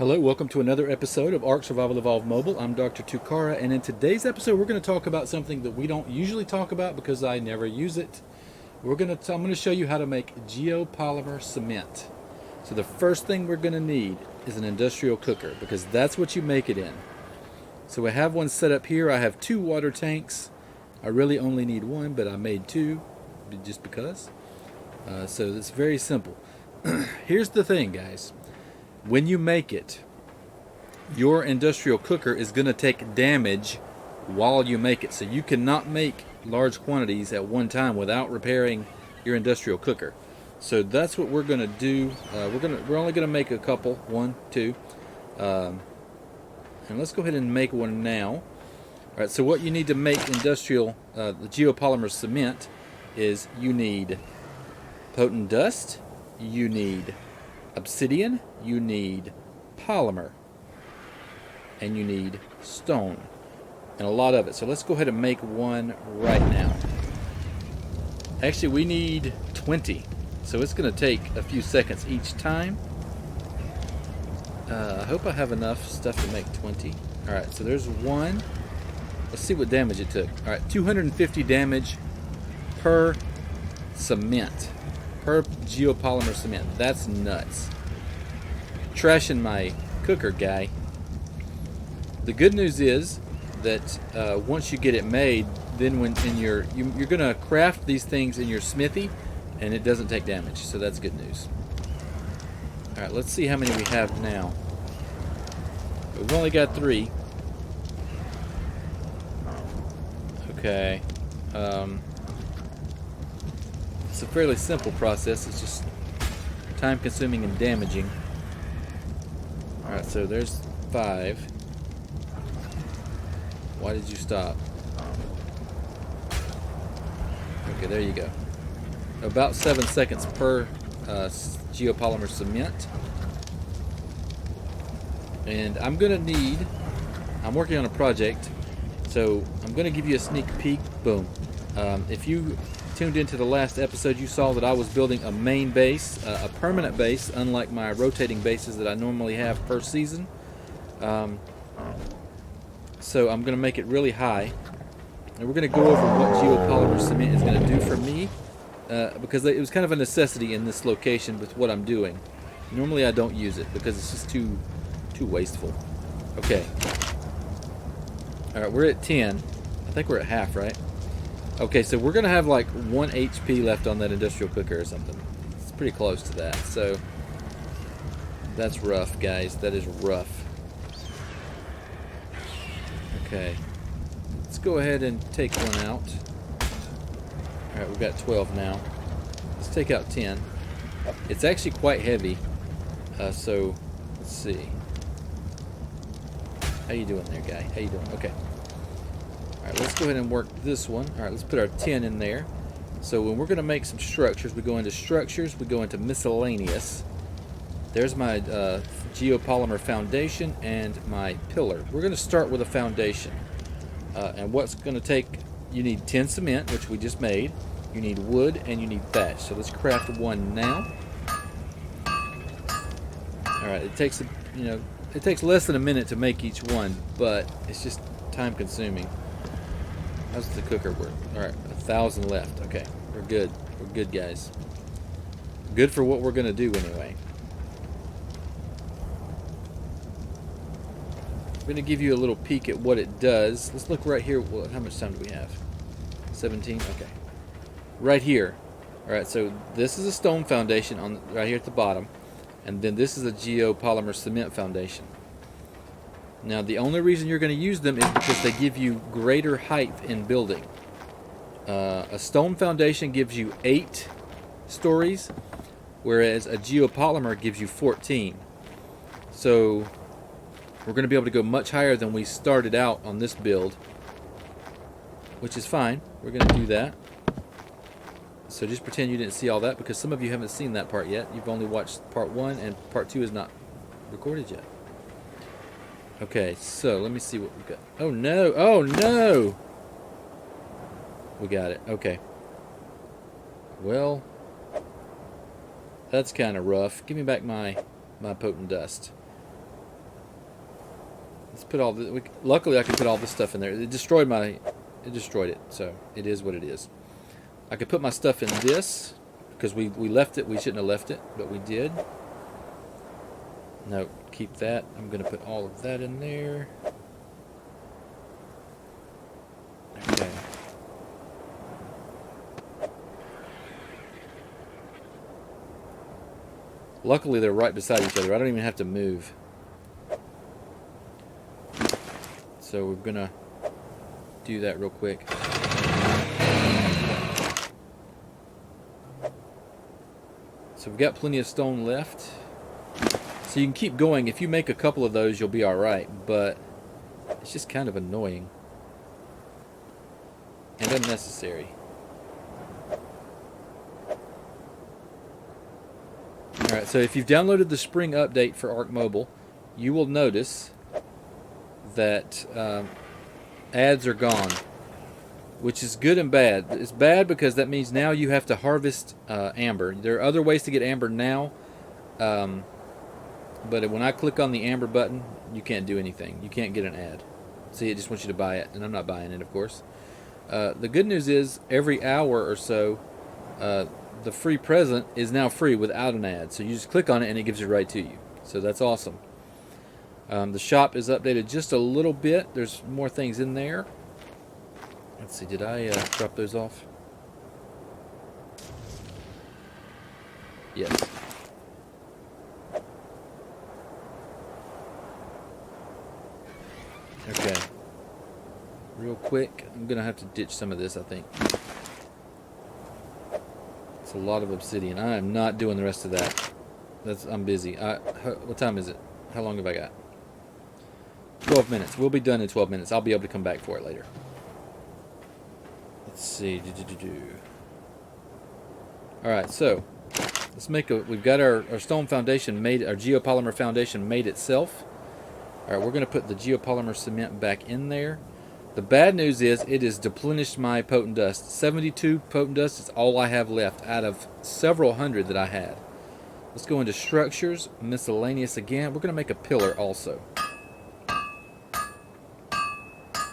Hello, welcome to another episode of Ark Survival Evolved Mobile. I'm Dr. Tokara, and in today's episode, we're going to talk about something that we don't usually talk about because I never use it. I'm going to show you how to make geopolymer cement. So the first thing we're going to need is an industrial cooker because that's what you make it in. So I have one set up here. I have two water tanks. I really only need one, but I made two just because. So it's very simple. Here's the thing, guys. When you make it, your industrial cooker is going to take damage while you make it. So you cannot make large quantities at one time without repairing your industrial cooker. So that's what we're going to do. We're only going to make a couple, one, two, and let's go ahead and make one now. All right. So what you need to make the geopolymer cement is you need potent dust, you need obsidian, you need polymer, and you need stone, and a lot of it. So let's go ahead and make one right now. Actually, we need 20, so it's going to take a few seconds each time. I hope I have enough stuff to make 20. Alright, so there's one. Let's see what damage it took. Alright, 250 damage per cement. Per geopolymer cement. That's nuts. Trashing my cooker, guy. The good news is that once you get it made, then you're going to craft these things in your smithy, and it doesn't take damage. So that's good news. All right, let's see how many we have now. We've only got 3. Okay. It's a fairly simple process. It's just time-consuming and damaging. Alright, so there's 5. Why did you stop? Okay, there you go. About 7 seconds per geopolymer cement. And I'm working on a project, so I'm going to give you a sneak peek. Boom. If you tuned into the last episode, you saw that I was building a main base, a permanent base, unlike my rotating bases that I normally have per season. So I'm going to make it really high, and we're going to go over what geopolymer cement is going to do for me, because it was kind of a necessity in this location with what I'm doing. Normally I don't use it because it's just too wasteful. Okay. Alright, we're at 10. I think we're at half, right? Okay, so we're going to have like 1 HP left on that industrial cooker or something. It's pretty close to that. So that's rough, guys. That is rough. Okay. Let's go ahead and take one out. Alright, we've got 12 now. Let's take out 10. It's actually quite heavy. So let's see. How you doing there, guy? How you doing? Okay. Alright, let's go ahead and work this one. Alright, let's put our 10 in there. So when we're going to make some structures, we go into structures, we go into miscellaneous. There's my Geopolymer Foundation and my pillar. We're going to start with a foundation. And what's going to take, you need 10 cement, which we just made. You need wood, and you need thatch. So let's craft one now. Alright, it takes, it takes less than a minute to make each one, but it's just time consuming. How's the cooker work? Alright, 1,000 left. Okay, we're good. We're good, guys. Good for what we're going to do anyway. I'm going to give you a little peek at what it does. Let's look right here. Well, how much time do we have? 17? Okay. Right here. Alright, so this is a stone foundation right here at the bottom. And then this is a geopolymer cement foundation. Now, the only reason you're going to use them is because they give you greater height in building. A stone foundation gives you 8 stories, whereas a geopolymer gives you 14. So we're going to be able to go much higher than we started out on this build, which is fine. We're going to do that. So just pretend you didn't see all that, because some of you haven't seen that part yet. You've only watched part 1, and part 2 is not recorded yet. Okay, so let me see what we've got. Oh no! Oh no! We got it. Okay. Well, that's kind of rough. Give me back my potent dust. Let's put all the. Luckily, I can put all this stuff in there. It destroyed it. So it is what it is. I could put my stuff in this because we left it. We shouldn't have left it, but we did. No, keep that. I'm going to put all of that in there. Okay. Luckily, they're right beside each other. I don't even have to move. So we're going to do that real quick. So we've got plenty of stone left. So you can keep going. If you make a couple of those, you'll be alright. But it's just kind of annoying. And unnecessary. Alright, so if you've downloaded the spring update for Ark Mobile, you will notice that ads are gone. Which is good and bad. It's bad because that means now you have to harvest amber. There are other ways to get amber now. But when I click on the amber button, you can't do anything. You can't get an ad. See, it just wants you to buy it, and I'm not buying it, of course. The good news is, every hour or so, the free present is now free without an ad. So you just click on it, and it gives it right to you. So that's awesome. The shop is updated just a little bit. There's more things in there. Let's see, did I drop those off? Yes. Okay. Real quick, I'm going to have to ditch some of this, I think. It's a lot of obsidian. I am not doing the rest of that. I'm busy. What time is it? How long have I got? 12 minutes. We'll be done in 12 minutes. I'll be able to come back for it later. Let's see. Alright, so let's make we've got our stone foundation made, our geopolymer foundation made itself. Alright, we're going to put the geopolymer cement back in there. The bad news is it has depleted my potent dust. 72 potent dust is all I have left out of several hundred that I had. Let's go into structures, miscellaneous again. We're going to make a pillar also.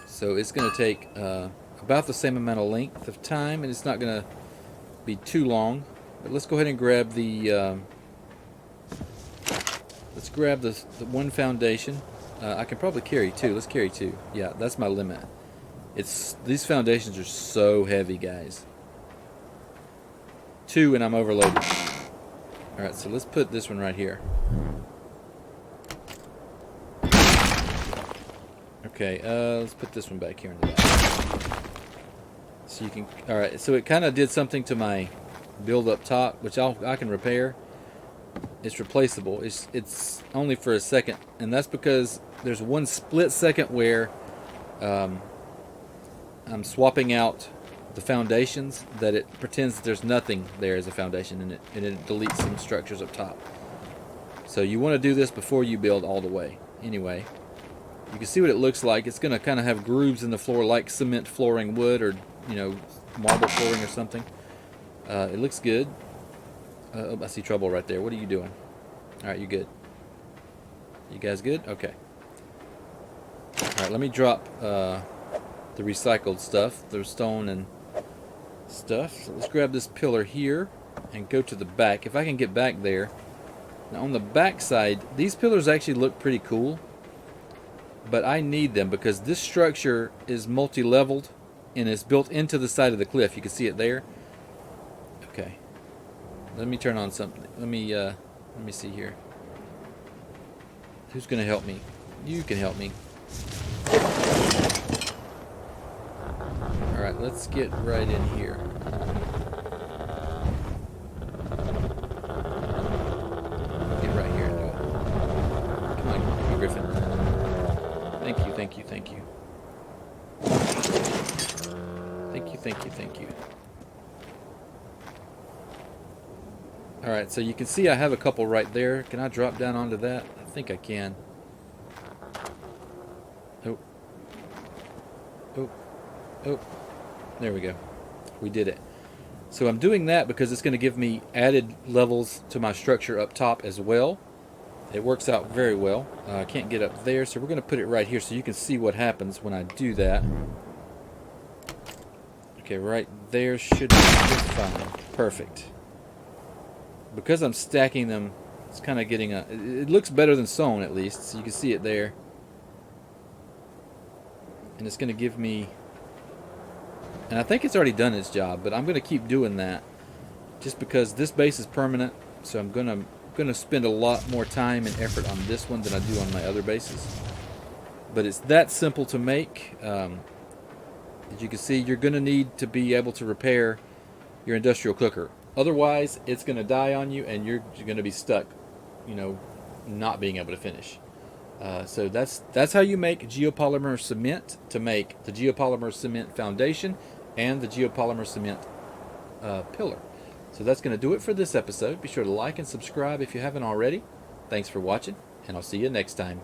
So it's going to take about the same amount of length of time, and it's not going to be too long. But let's go ahead and grab the one foundation. I can probably carry two. Let's carry two. Yeah, that's my limit. These foundations are so heavy, guys. Two, and I'm overloaded. All right, so let's put this one right here. Okay, let's put this one back here in the back. So you can. All right, so it kind of did something to my build up top, which I can repair. It's replaceable. It's only for a second, and that's because there's one split second where I'm swapping out the foundations that it pretends that there's nothing there as a foundation, and it deletes some structures up top. So you want to do this before you build all the way. Anyway, you can see what it looks like. It's going to kind of have grooves in the floor like cement flooring would, or marble flooring or something. It looks good. Oh, I see trouble right there. What are you doing? Alright, you good? You guys good? Okay. Alright, let me drop the recycled stuff, the stone and stuff. So let's grab this pillar here and go to the back. If I can get back there. Now on the back side, these pillars actually look pretty cool, but I need them because this structure is multi-leveled and it's built into the side of the cliff. You can see it there. Okay. Let me turn on something. Let me see here. Who's going to help me? You can help me. Alright, let's get right in here. Get right here. Come on, Griffin. Thank you, thank you, thank you. Thank you, thank you, thank you. Alright, so you can see I have a couple right there. Can I drop down onto that? I think I can. Oh. Oh. Oh. There we go. We did it. So I'm doing that because it's going to give me added levels to my structure up top as well. It works out very well. I can't get up there, so we're going to put it right here so you can see what happens when I do that. Okay, right there should be just fine. Perfect. Because I'm stacking them, it's kind of getting a... It looks better than sewn, at least, so you can see it there. And it's going to give me... And I think it's already done its job, but I'm going to keep doing that just because this base is permanent, so I'm going to spend a lot more time and effort on this one than I do on my other bases. But it's that simple to make. As you can see, you're going to need to be able to repair your industrial cooker. Otherwise, it's going to die on you and you're going to be stuck, you know, not being able to finish. So that's how you make geopolymer cement to make the Geopolymer Cement Foundation and the Geopolymer Cement pillar. So that's going to do it for this episode. Be sure to like and subscribe if you haven't already. Thanks for watching, and I'll see you next time.